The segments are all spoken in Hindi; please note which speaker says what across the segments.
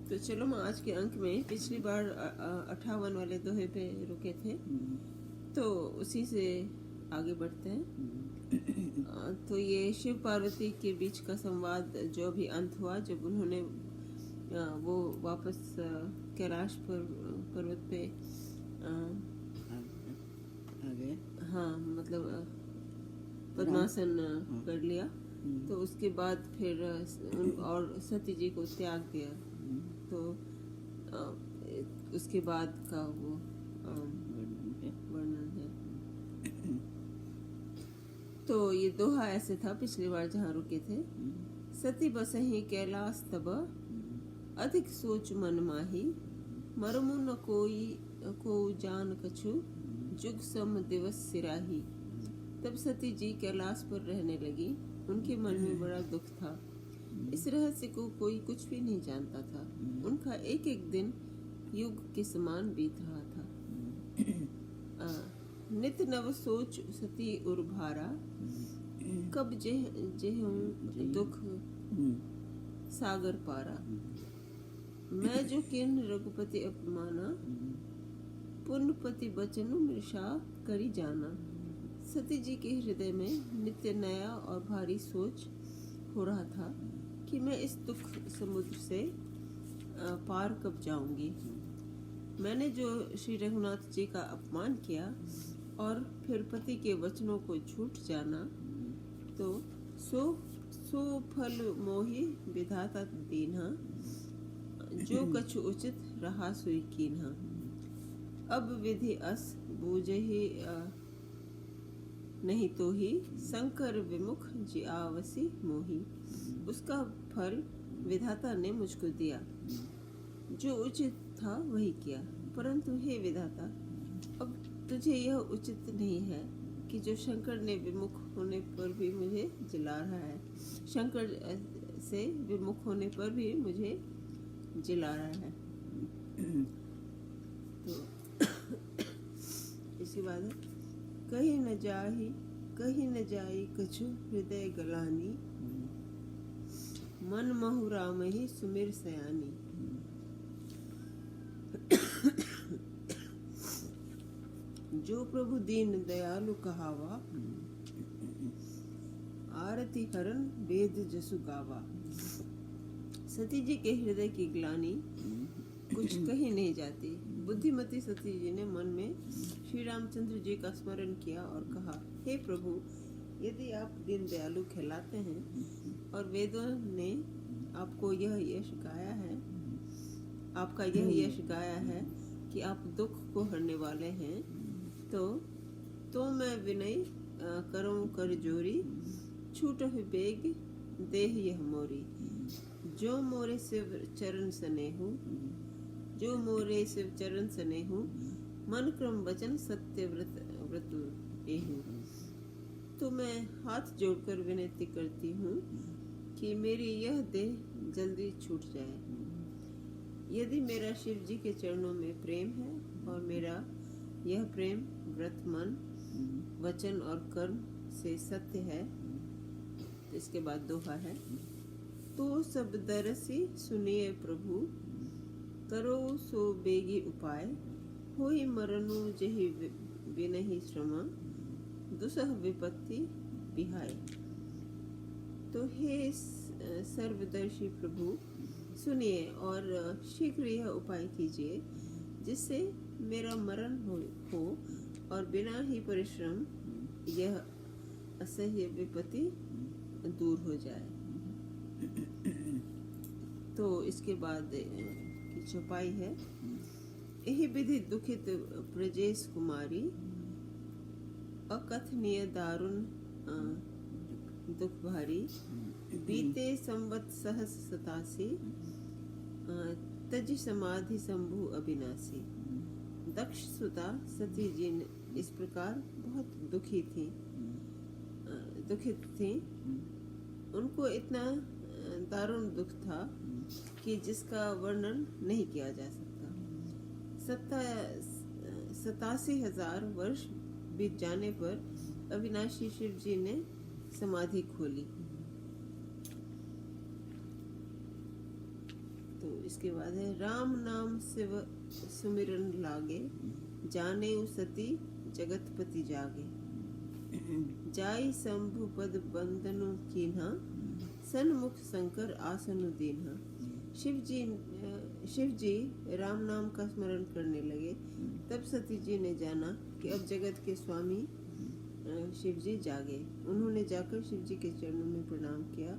Speaker 1: तो चलो हम आज के अंक में पिछली बार 58 वाले दोहे पे रुके थे, तो उसी से आगे बढ़ते हैं। तो ये शिव पार्वती के बीच का संवाद जो भी अंत हुआ, जब उन्होंने वो वापस कैलाश पर्वत पे
Speaker 2: आगे
Speaker 1: हाँ मतलब पद्मासन कर लिया, तो उसके बाद फिर और सती जी को त्याग दिया। तो उसके बाद का वो वर्णन है। तो ये दोहा ऐसे था पिछली बार जहाँ रुके थे। सती बसहि कैलाश तब, अधिक सोच मन माही, मरमु न कोई को जान कछु, जुग सम दिवस सिराही। तब सती जी कैलाश पर रहने लगी। उनके मन में बड़ा दुख था। इस रहस्य को कोई कुछ भी नहीं जानता था। उनका एक एक दिन युग के समान बीत रहा था। नित नव सोच सती उर्भारा, कब जेहूं दुख सागर पारा। मैं जो किन रघुपति अपमाना, पुण्यपति बचनु मृषा करी जाना। सती जी के हृदय में नित्य नया और भारी सोच हो रहा था कि मैं इस दुख समुद्र से पार कब जाऊंगी। मैंने जो श्री रघुनाथ जी का अपमान किया और फिर पति के वचनों को छूट जाना, तो सो फल मोहि विधाता दीन्हा, जो कछु उचित रहा सुई कीन्हा। अब विधि अस बूझहि नहीं तो ही, शंकर विमुख जियावसी मोही। उसका फल विधाता ने मुझको दिया, जो उचित था वही किया। परंतु हे विधाता, अब तुझे यह उचित नहीं है कि जो शंकर ने विमुख होने पर भी मुझे जिला रहा है, शंकर से विमुख होने पर भी मुझे जिला रहा है। तो इसके बाद है, कहीं न जाई कछु हृदय गलानी, मन महु राम ही सुमिर सयानी। जो प्रभु दीन दयालु कहावा, आरती हरन वेद जसु गावा। सती जी के हृदय की ग्लानि कुछ कही नहीं जाती। बुद्धिमती सती जी ने मन में श्री रामचंद्र जी का स्मरण किया और कहा, हे प्रभु, यदि आप दीन दयालु कहलाते हैं और वेदों ने आपको यह यश गाया है, आपका यह यश गाया है कि आप दुख को हरने वाले हैं, तो मैं विनय करूं कर जोरी, छूटहि बेग देह यह मोरी। जो मोरे शिव चरण सनेहु, जो मोरे शिव चरण सनेहु, मन क्रम वचन सत्य व्रत एहु। तो मैं हाथ जोड़कर विनती करती हूँ कि मेरी यह देह जल्दी छूट जाए। यदि मेरा शिव जी के चरणों में प्रेम है और मेरा यह प्रेम व्रत मन वचन और कर्म से सत्य है, तो इसके बाद दोहा है, तो सब दरसी सुनिए प्रभु, करो सो बेगी उपाय, होई मरनु जहि विनहि श्रमा, दुसह विपत्ति बिहाय। तो हे सर्वदर्शी प्रभु, सुनिए और शीघ्र यह उपाय कीजिए जिससे मेरा मरण हो और बिना ही परिश्रम यह असह्य विपत्ति दूर हो जाए। तो इसके बाद की चौपाई है, यही विधि दुखित ब्रजेश कुमारी, अकथनीय दारुण दुख भारी। बीते संवत सहस 87, तज समाधि शंभु अविनाशी। दक्ष सुता सती जी इस प्रकार बहुत दुखित थी। उनको इतना दारुण दुख था कि जिसका वर्णन नहीं किया जा सकता। 87,000 वर्ष बीत जाने पर अविनाशी शिव जी ने समाधि खोली। तो इसके बाद है राम नाम शिव सुमिरन लागे, जाने सती जगतपति जागे, जाई शंभु पद बंदनु कीन्हा, सन्मुख शंकर आसनु दीन्हा। शिव जी राम नाम का स्मरण करने लगे। तब सती जी ने जाना कि अब जगत के स्वामी शिव जी जागे। उन्होंने जाकर शिव जी के चरणों में प्रणाम किया।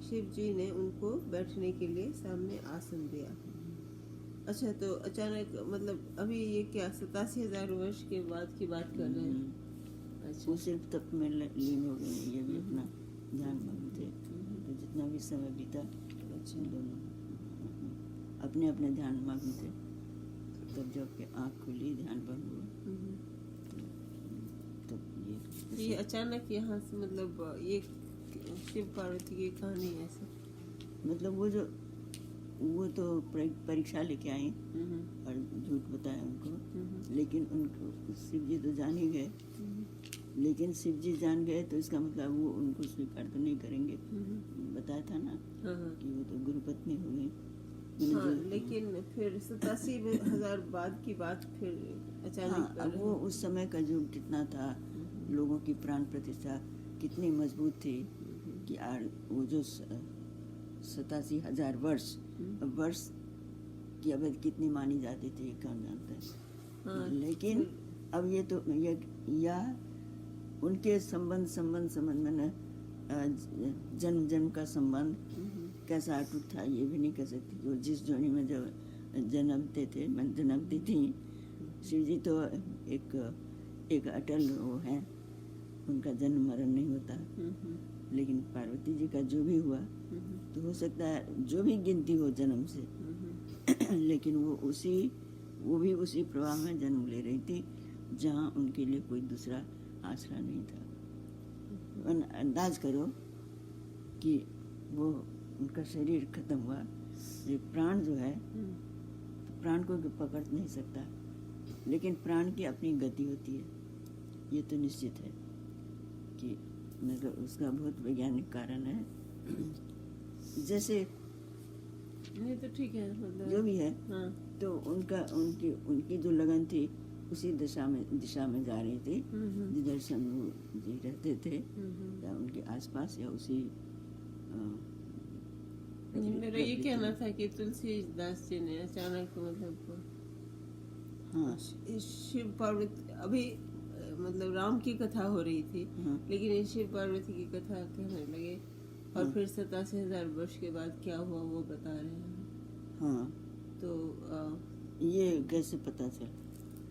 Speaker 1: शिव जी ने उनको बैठने के लिए सामने आसन दिया। अच्छा, तो अचानक मतलब अभी ये क्या 87,000 वर्ष के बाद की बात कर रहे हैं? अच्छा,
Speaker 2: वो सिर्फ तप में लीन हो गए, ये भी अपना ध्यान मग्न थे। तो जितना भी समय बीता,
Speaker 1: अच्छा,
Speaker 2: दोनों अपने अपने ध्यान मग्न थे। तब जब आँख खुली, ध्यान बंद हुआ, तब
Speaker 1: ये अचानक यहाँ से मतलब ये शिव पार्वती की कहानी है ऐसे?
Speaker 2: मतलब वो तो परीक्षा लेके आई और झूठ बताया उनको, लेकिन उनको शिव जी तो जान ही गए। लेकिन शिव जी जान गए तो इसका मतलब वो उनको स्वीकार तो नहीं करेंगे। बताया था ना कि वो तो गुरु पत्नी हो गई।
Speaker 1: हाँ, लेकिन फिर 87,000 बाद की बात फिर अचानक
Speaker 2: अब वो उस समय का युग कितना था, लोगों की प्राण प्रतिष्ठा कितनी मजबूत थी कि वो जो 87,000 वर्ष की अवधि कितनी मानी जाती थी, कौन जानता है।
Speaker 1: हाँ,
Speaker 2: लेकिन अब ये तो या उनके संबंध में जन्म जन्म का संबंध कैसा अटूट था ये भी नहीं कह सकती। वो जिस जोनी में जब जन्मते थे, जन्मती थी, शिव जी तो एक अटल वो है, उनका जन्म मरण नहीं होता। लेकिन पार्वती जी का जो भी हुआ तो हो सकता है जो भी गिनती हो जन्म से, लेकिन वो भी उसी प्रवाह में जन्म ले रही थी जहाँ उनके लिए कोई दूसरा आसरा नहीं था। अंदाज करो कि वो उनका शरीर खत्म हुआ, ये प्राण जो है तो प्राण को पकड़ नहीं सकता, लेकिन प्राण की अपनी गति होती है, ये तो निश्चित है कि मतलब उसका बहुत वैज्ञानिक कारण है। जैसे
Speaker 1: ये तो ठीक है, मतलब
Speaker 2: जो भी है,
Speaker 1: हाँ,
Speaker 2: तो उनकी जो लगन थी उसी दिशा में जा रही थी जिधर शंभू जी रहते थे, या उनके आसपास, या उसी
Speaker 1: मेरा ये कहना था कि तुलसीदास जी ने अचानक मतलब
Speaker 2: हाँ
Speaker 1: शिव पार्वती अभी मतलब राम की कथा हो रही थी, लेकिन ये शिव पार्वती की कथा कहने लगे और फिर 87,000 वर्ष के बाद क्या हुआ वो बता रहे हैं।
Speaker 2: हाँ,
Speaker 1: तो
Speaker 2: ये कैसे पता चला?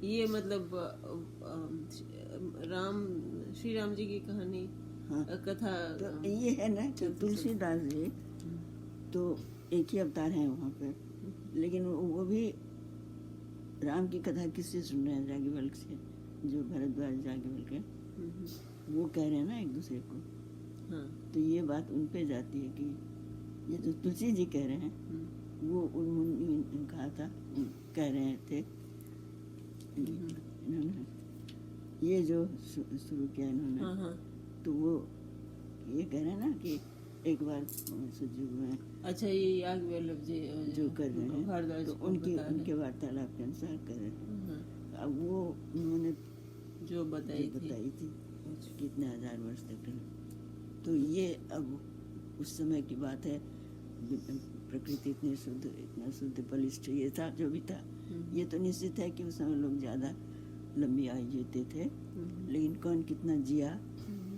Speaker 1: ये मतलब श्री राम जी की कहानी, कथा।
Speaker 2: तो ये है ना कि तुलसीदास जी तो एक ही अवतार हैं वहाँ पर, लेकिन वो भी राम की कथा किससे सुन रहे हैं? याज्ञवल्क्य से, जो भरद्वाज याज्ञवल्क्य के वो कह रहे हैं ना एक दूसरे को।
Speaker 1: हाँ,
Speaker 2: तो ये बात उन पे जाती है कि ये जो तुलसी जी कह रहे हैं वो उन्होंने कहा था, कह रहे थे। इन्होंने ये जो शुरू किया इन्होंने, तो वो ये कह रहे हैं ना कि एक बार सुजुग में,
Speaker 1: अच्छा, ये याज्ञवल्क्य जी
Speaker 2: जो कर रहे हैं तो उनके वार्तालाप के अनुसार कर रहे हैं। अब वो उन्होंने
Speaker 1: जो बताई थी
Speaker 2: कितने हजार वर्ष तक रहे। तो ये अब उस समय की बात है, प्रकृति इतना शुद्ध बलिष्ठ ये था जो भी था। ये तो निश्चित है कि उस समय लोग ज़्यादा लंबी आयु जीते थे, लेकिन कौन कितना जिया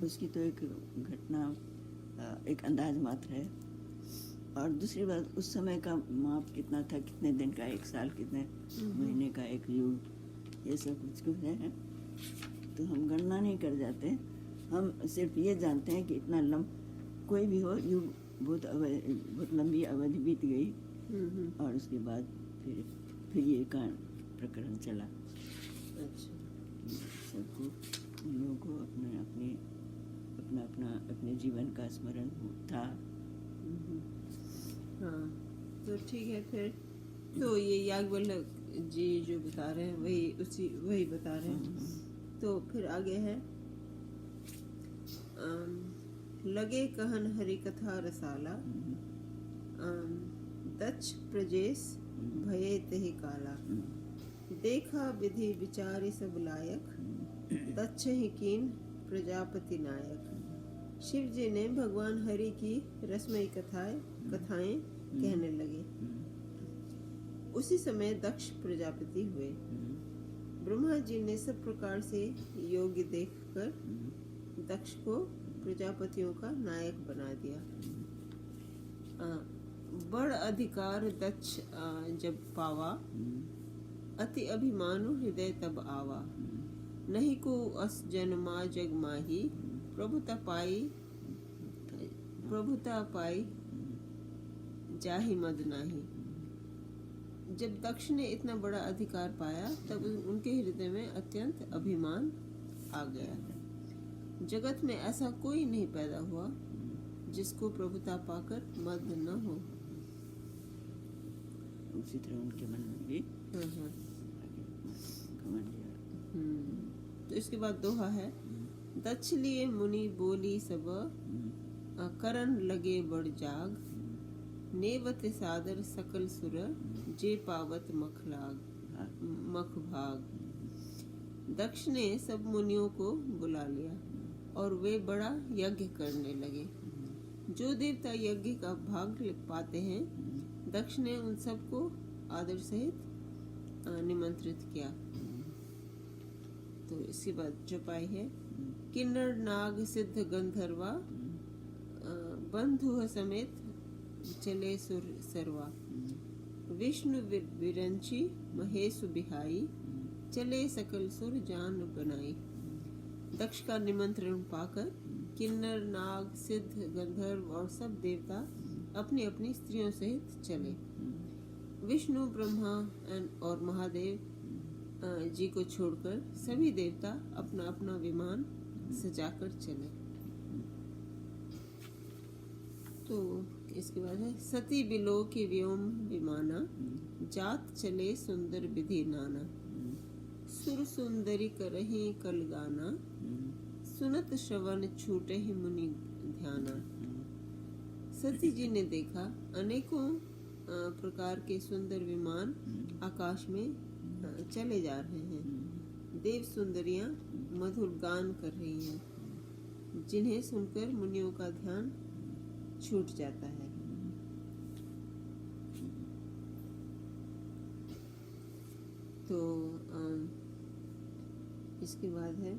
Speaker 2: उसकी तो एक घटना, एक अंदाज मात्र है। और दूसरी बात, उस समय का माप कितना था, कितने दिन का, एक साल, कितने महीने का एक युग, ये सब कुछ है। तो हम गणना नहीं कर जाते, हम सिर्फ ये जानते हैं कि इतना कोई भी हो युग, बहुत लंबी अवधि बीत गई और उसके बाद फिर ये प्रकरण चला।
Speaker 1: अच्छा,
Speaker 2: सबको लोगों को अपने जीवन का स्मरण था।
Speaker 1: हाँ, तो ठीक है। फिर तो ये याज्ञवल्क्य जी जो बता रहे हैं वही बता रहे हैं। तो फिर आगे है लगे कहन हरि कथा रसाला, दक्ष प्रजेश भये तेहि काला, देखा विधि विचारी सब लायक, दक्ष ही कीन प्रजापति नायक। शिव जी ने भगवान हरि की रसमयी कथाएं कहने लगे। उसी समय दक्ष प्रजापति हुए। ब्रह्मा जी ने सब प्रकार से योग्य देखकर दक्ष को प्रजापतियों का नायक बना दिया। बड़ अधिकार दक्ष जब पावा, अति अभिमानु हृदय तब आवा। नहीं को अस जन्मा जग माही, प्रभुता पाई जाहि मद नाही। जब दक्ष ने इतना बड़ा अधिकार पाया तब उनके हृदय में अत्यंत अभिमान आ गया। जगत में ऐसा कोई नहीं पैदा हुआ जिसको प्रभुता पाकर मद न हो।
Speaker 2: उसी तरह उनके मन में भी
Speaker 1: तो इसके बाद दोहा है, दक्ष लिए मुनि बोली सब, करन लगे बड़ जाग। नेवत सादर सकल सुर, जे पावत मख भाग। दक्ष ने सब मुनियों को बुला लिया और वे बड़ा यज्ञ करने लगे। जो देवता यज्ञ का भाग पाते हैं, दक्ष ने उन सबको आदर सहित निमंत्रित किया। तो इसके बाद चौपाई है, किन्नर नाग सिद्ध गंधर्वा, बंधु समेत चले सुर सरवा। विष्णु विरंची महेशु बिहाई, चले सकल सुर जान बनाई। दक्ष का निमंत्रण पाकर किन्नर नाग सिद्ध गंधर्व और सब देवता अपनी अपनी स्त्रियों सहित चले। विष्णु ब्रह्मा और महादेव जी को छोड़कर सभी देवता अपना अपना विमान सजाकर चले। तो इसके बाद है, सती बिलो के व्योम विमाना, जात चले सुंदर विधि नाना। सुर सुंदरी करही कल गाना, सुनत श्रवण छूटे ही मुनि ध्याना। सती जी ने देखा अनेकों प्रकार के सुंदर विमान आकाश में चले जा रहे हैं। देव सुंदरियां मधुर गान कर रही हैं, जिन्हें सुनकर मुनियों का ध्यान छूट जाता है। तो इसके बाद है,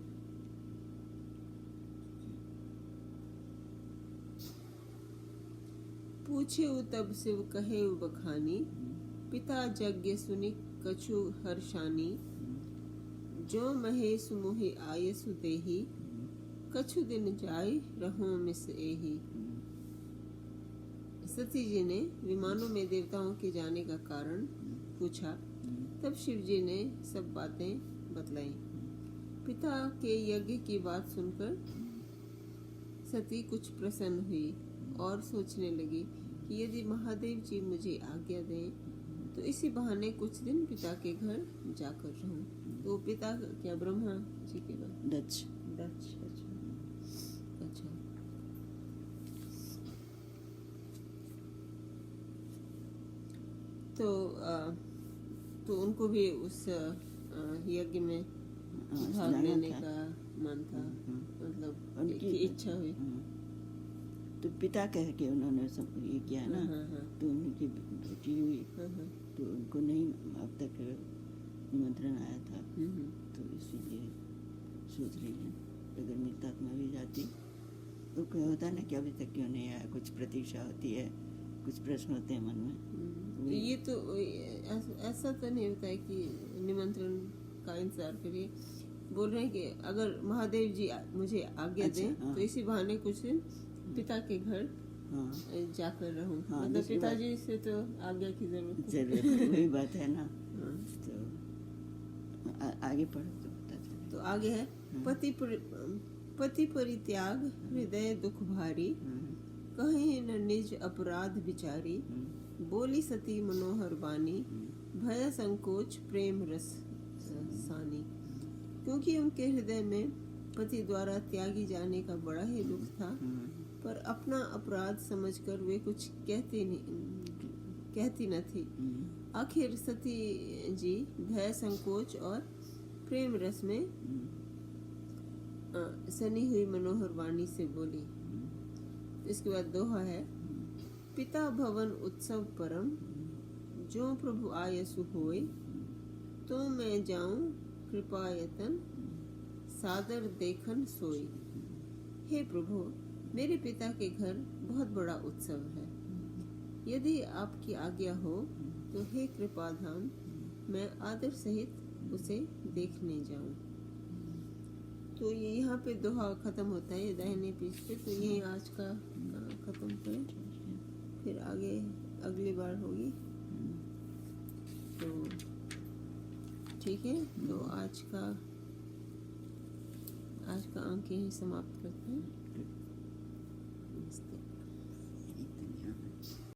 Speaker 1: पूछे तब शिव कहे बखानी, पिता यज्ञ सुनि कछु हर्षानी। जो महेश मोहि आयसु देहि, कछु दिन जाय रहो मिस एहि। सती जी ने विमानों में देवताओं के जाने का कारण पूछा। तब शिव जी ने सब बातें बतलाई। पिता के यज्ञ की बात सुनकर सती कुछ प्रसन्न हुई और सोचने लगी कि यदि महादेव जी मुझे आज्ञा दें तो इसी बहाने कुछ दिन पिता के घर जाकर रहूं। तो पिता क्या ब्रह्मा जी के घर?
Speaker 2: दक्ष।
Speaker 1: अच्छा। तो उनको भी उस यज्ञ में भाग लेने का मन था, मतलब उनकी इच्छा हुई।
Speaker 2: तो पिता कह के उन्होंने सब ये किया ना। तो उनकी बेटी हुई तो उनको नहीं अब तक निमंत्रण आया था। तो इसीलिए सोच रही है अगर मृतात्मा भी जाती तो क्या होता ना कि अभी तक क्यों नहीं आया, कुछ प्रतीक्षा होती है, कुछ प्रश्न होते हैं मन में।
Speaker 1: ये तो ऐसा तो नहीं होता है कि निमंत्रण का इंतजार करिए। बोल रहे हैं कि अगर महादेव जी मुझे आज्ञा दें तो इसी बहाने कुछ दिन पिता के घर जाकर रहूं। मतलब पिताजी से तो आज्ञा की जरूरत
Speaker 2: वही बात है ना। तो आगे पढ़ो तो पता चले।
Speaker 1: तो आगे है, पति परित्याग हृदय दुख भारी, कहीं न निज अपराध विचारी। बोली सती मनोहर बानी, भय संकोच प्रेम रस सानी। क्योंकि उनके हृदय में पति द्वारा त्यागी जाने का बड़ा ही दुख था, पर अपना अपराध समझकर वे कुछ कहती न थी। आखिर सती जी भय, संकोच और प्रेम रस में सनी हुई मनोहर वाणी से बोली। इसके बाद दोहा है, पिता भवन उत्सव परम, जो प्रभु आयसु होय, तो मैं जाऊं कृपायतन, सादर देखन सोई। हे प्रभु, मेरे पिता के घर बहुत बड़ा उत्सव है। यदि आपकी आज्ञा हो तो हे कृपाधाम, मैं आदर सहित उसे देखने जाऊं। तो ये यहाँ पे दोहा खत्म होता है, दाहिने पीठ पे। तो ये आज का खत्म करें, फिर आगे अगली बार होगी। तो ठीक है, तो आज का अंक यहीं समाप्त करते हैं।